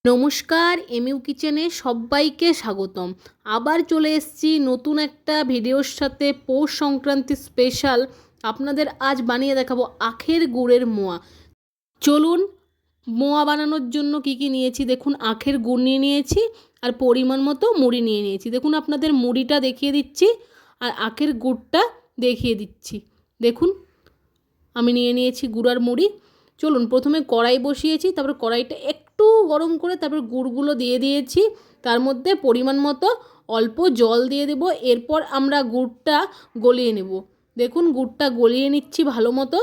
নমস্কার, এমইউ কিচেনে সবাইকে স্বাগতম। আবার চলে এসেছি নতুন একটা ভিডিওর সাথে। পৌষ সংক্রান্তি স্পেশাল আপনাদের আজ বানিয়ে দেখাবো আখের গুড়ের মোয়া। চলুন, মোয়া বানানোর জন্য কি কি নিয়েছি দেখুন। আখের গুড় নিয়ে নিয়েছি আর পরিমাণ মতো মুড়ি নিয়ে নিয়েছি। দেখুন, আপনাদের মুড়িটা দেখিয়ে দিচ্ছি আর আখের গুড়টা দেখিয়ে দিচ্ছি। দেখুন, আমি নিয়ে নিয়েছি গুড় আর মুড়ি। চলুন, প্রথমে কড়াই বসিয়েছি, তারপর কড়াইটা একটু গরম করে তারপর গুড়গুলো দিয়ে দিয়েছি। তার মধ্যে পরিমাণ মতো অল্প জল দিয়ে দেব। এরপর আমরা গুড়টা গলিয়ে নেব। দেখুন, গুড়টা গলিয়ে নিচ্ছি ভালো মতো।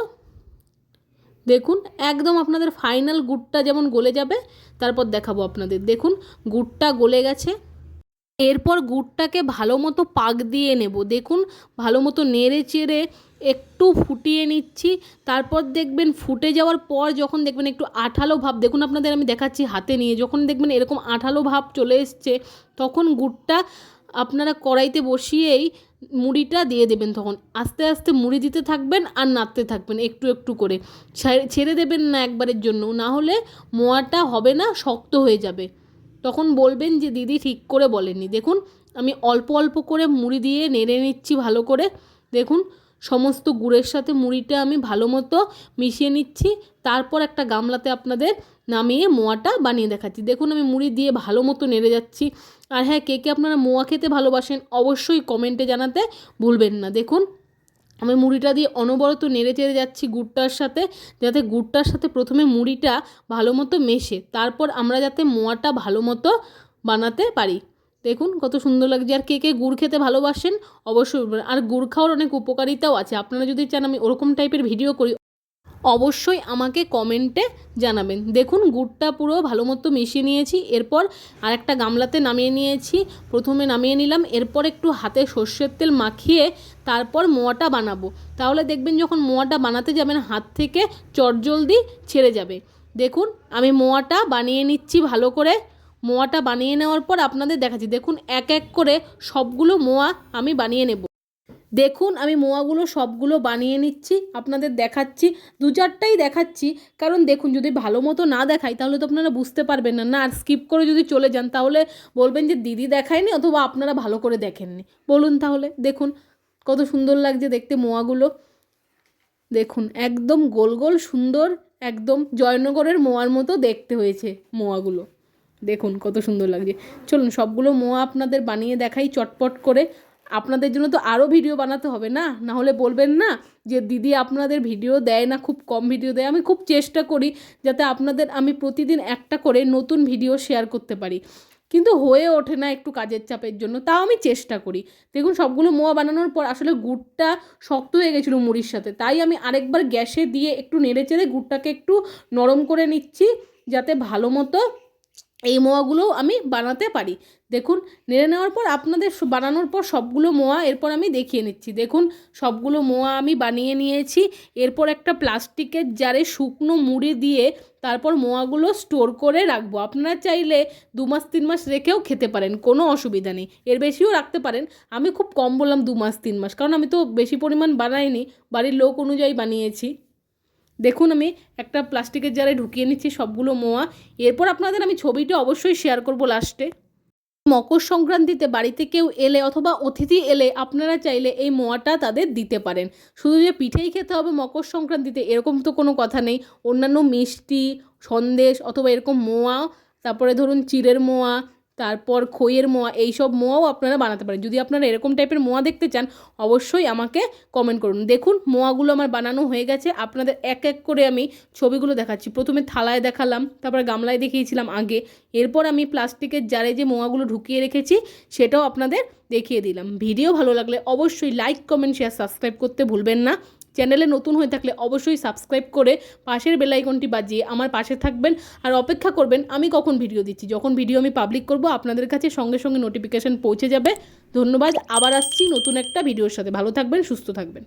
দেখুন, একদম আপনাদের ফাইনাল গুড়টা যেমন গলে যাবে তারপর দেখাবো আপনাদের। দেখুন, গুড়টা গলে গেছে। এরপর গুড়টাকে ভালো মতো পাক দিয়ে নেব। দেখুন, ভালো মতো নেড়ে চেড়ে একটু ফুটিয়ে নিচ্ছি। তারপর দেখবেন ফুটে যাওয়ার পর যখন দেখবেন একটু আঠালো ভাব, দেখুন আপনাদের আমি দেখাচ্ছি হাতে নিয়ে, যখন দেখবেন এরকম আঠালো ভাব চলে এসছে তখন গুড়টা আপনারা কড়াইতে বসিয়েই মুড়িটা দিয়ে দেবেন। তখন আস্তে আস্তে মুড়ি দিতে থাকবেন আর নাড়তে থাকবেন একটু একটু করে। ছেড়ে দেবেন না একবারের জন্য, না হলে মোয়াটা হবে না, শক্ত হয়ে যাবে। তখন বলবেন যে দিদি ঠিক করে বলেননি। দেখুন, আমি অল্প অল্প করে মুড়ি দিয়ে নেড়ে নিচ্ছি ভালো করে। দেখুন, সমস্ত গুড়ের সাথে মুড়িটা আমি ভালো মতো মিশিয়ে নিচ্ছি। তারপর একটা গামলাতে আপনাদের নামিয়ে মোয়াটা বানিয়ে দেখাচ্ছি। দেখুন, আমি মুড়ি দিয়ে ভালো মতো নেড়ে যাচ্ছি। আর হ্যাঁ, কে কে আপনারা মোয়া খেতে ভালোবাসেন অবশ্যই কমেন্টে জানাতে ভুলবেন না। দেখুন, আমি মুড়িটা দিয়ে অনবরত নেড়ে চেড়ে যাচ্ছি গুড়টার সাথে, যাতে গুড়টার সাথে প্রথমে মুড়িটা ভালো মতো মেশে, তারপর আমরা যাতে মোয়াটা ভালো মতো বানাতে পারি। দেখুন কত সুন্দর লাগছে। আর কে কে গুড় খেতে ভালোবাসেন অবশ্যই। আর গুড় খাওয়ার অনেক উপকারিতাও আছে। আপনারা যদি চান আমি ওরকম টাইপের ভিডিও করি অবশ্যই আমাকে কমেন্টে জানাবেন। দেখুন, গুড়টা পুরো ভালো মতো মিশিয়ে নিয়েছি। এরপর আরেকটা গামলাতে নামিয়ে নিয়েছি। প্রথমে নামিয়ে নিলাম, এরপর একটু হাতে সর্ষের তেল মাখিয়ে তারপর মোয়াটা বানাবো। তাহলে দেখবেন যখন মোয়াটা বানাতে যাবেন হাত থেকে চটজলদি ছেড়ে যাবে। দেখুন, আমি মোয়াটা বানিয়ে নিচ্ছি ভালো করে। মোয়াটা বানিয়ে নেওয়ার পর আপনাদের দেখাচ্ছি। দেখুন, এক এক করে সবগুলো মোয়া আমি বানিয়ে নেব। দেখুন, আমি মোয়াগুলো সবগুলো বানিয়ে নিচ্ছি, আপনাদের দেখাচ্ছি। দু চারটাই দেখাচ্ছি, কারণ দেখুন যদি ভালো মতো না দেখাই তাহলে তো আপনারা বুঝতে পারবেন না। না, আর স্কিপ করে যদি চলে যান তাহলে বলবেন যে দিদি দেখায়নি অথবা আপনারা ভালো করে দেখেননি। বলুন তাহলে। দেখুন কত সুন্দর লাগছে দেখতে মোয়াগুলো। দেখুন, একদম গোল গোল সুন্দর, একদম জয়নগরের মোয়ার মতো দেখতে হয়েছে মোয়াগুলো। দেখুন কত সুন্দর লাগছে। চলুন, সবগুলো মোয়া আপনাদের বানিয়ে দেখাই চটপট করে। আপনাদের জন্য তো আরও ভিডিও বানাতে হবে না, না হলে বলবেন না যে দিদি আপনাদের ভিডিও দেয় না, খুব কম ভিডিও দেয়। আমি খুব চেষ্টা করি যাতে আপনাদের আমি প্রতিদিন একটা করে নতুন ভিডিও শেয়ার করতে পারি, কিন্তু হয়ে ওঠে না একটু কাজের চাপের জন্য, তাও আমি চেষ্টা করি। দেখুন, সবগুলো মোয়া বানানোর পর আসলে গুড়টা শক্ত হয়ে গেছিলো মুড়ির সাথে, তাই আমি আরেকবার গ্যাসে দিয়ে একটু নেড়ে চেড়ে গুড়টাকে একটু নরম করে নিচ্ছি, যাতে ভালো মতো এই মোয়াগুলো আমি বানাতে পারি। দেখুন, নেড়ে নেওয়ার পর আপনাদের বানানোর পর সবগুলো মোয়া এরপর আমি দেখিয়ে নিচ্ছি। দেখুন, সবগুলো মোয়া আমি বানিয়ে নিয়েছি। এরপর একটা প্লাস্টিকের জারে শুকনো মুড়ি দিয়ে তারপর মোয়াগুলো স্টোর করে রাখবো। আপনারা চাইলে 2 মাস 3 মাস রেখেও খেতে পারেন, কোনো অসুবিধা নেই। এর বেশিও রাখতে পারেন। আমি খুব কম বললাম 2 মাস 3 মাস, কারণ আমি তো বেশি পরিমাণ বানাইনি, বাড়ির লোক অনুযায়ী বানিয়েছি। দেখুন, আমি একটা প্লাস্টিকের জারে ঢুকিয়ে নিচ্ছি সবগুলো মোয়া। এরপর আপনাদের আমি ছবিটা অবশ্যই শেয়ার করব লাস্টে। মকর সংক্রান্তিতে বাড়িতে কেউ এলে অথবা অতিথি এলে আপনারা চাইলে এই মোয়াটা তাদের দিতে পারেন। শুধু যে পিঠেই খেতে হবে মকর সংক্রান্তিতে এরকম তো কোনো কথা নেই। অন্যান্য মিষ্টি, সন্দেশ অথবা এরকম মোয়া, তারপরে ধরুন চিড়ের মোয়া, তারপর খইয়ের মোয়া, এইসব মোয়াও আপনারা বানাতে পারেন। যদি আপনারা এরকম টাইপের মোয়া দেখতে চান অবশ্যই আমাকে কমেন্ট করুন। দেখুন, মোয়াগুলো আমার বানানো হয়ে গেছে। আপনাদের এক এক করে আমি ছবিগুলো দেখাচ্ছি। প্রথমে থালায় দেখালাম, তারপর গামলায় দেখিয়েছিলাম আগে। এরপর আমি প্লাস্টিকের জারে যে মোয়াগুলো ঢুকিয়ে রেখেছি সেটাও আপনাদের দেখিয়ে দিলাম। ভিডিও ভালো লাগলে অবশ্যই লাইক, কমেন্ট, শেয়ার, সাবস্ক্রাইব করতে ভুলবেন না। চ্যানেলে নতুন হয়ে থাকলে অবশ্যই সাবস্ক্রাইব করে পাশের বেল আইকনটি বাজিয়ে আমার পাশে থাকবেন আর অপেক্ষা করবেন আমি কখন ভিডিও দিচ্ছি। যখন ভিডিও আমি পাবলিক করব আপনাদের কাছে সঙ্গে সঙ্গে নোটিফিকেশান পৌঁছে যাবে। ধন্যবাদ। আবার আসছি নতুন একটা ভিডিওর সাথে। ভালো থাকবেন, সুস্থ থাকবেন।